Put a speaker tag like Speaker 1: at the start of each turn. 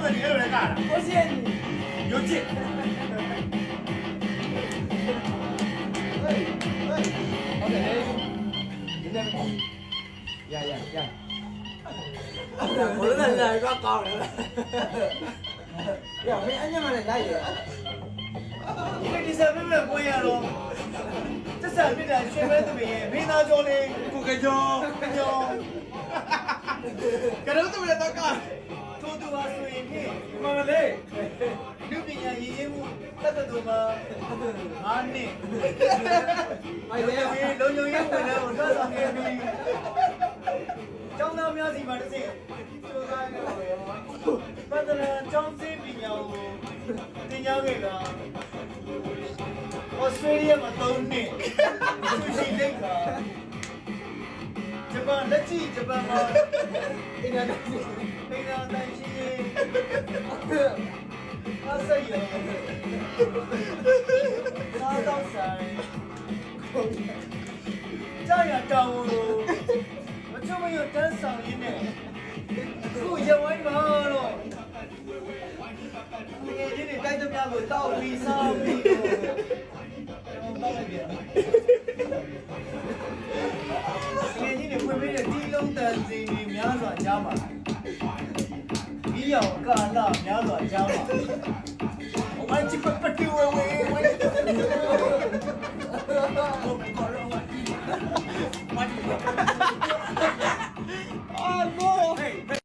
Speaker 1: 那你又来干了？
Speaker 2: 我谢你。
Speaker 1: 有劲。
Speaker 2: 我那来抓高了。呀，没安全嘛，来也。
Speaker 1: 你看你身份证不一样喽？这身份证身份证没没拿着嘞，不给交，给交。干啥都没得干，偷渡啊，所以你妈嘞，你别人业务那个多吗？啊你，老牛业务呢，我说上面你，张大苗是嘛的噻，反正张三比较，比较那个。Australia မှာ3နှစ်သူရှိလိမ့်မှာဂျပန်လက်ရှိဂျပန်မှာအင်္ဂါတိုင်းရှိရင်အားစိတ်ရောစားတော့ဆိုင်ကြာရတောင်းလို့မချုံမရတန်းဆောင်ရင်းနဲ့ခုရဝိုင်းမှာတော့ငယ်ချင်းတွေတိုက်သမျှကိုတောက်ပြီးစားပြီးငယ်ချင်းတွေဖွင့်ပေးတဲ့ဒီလုံးတန်စီတွေများစွာကြားပါဒီရောက်ကာလများစွာကြားပါဝိုင်းချစ်ပတ်တူဝဲဝဲဝိုင်းချစ်ပတ်တူဝဲဝဲ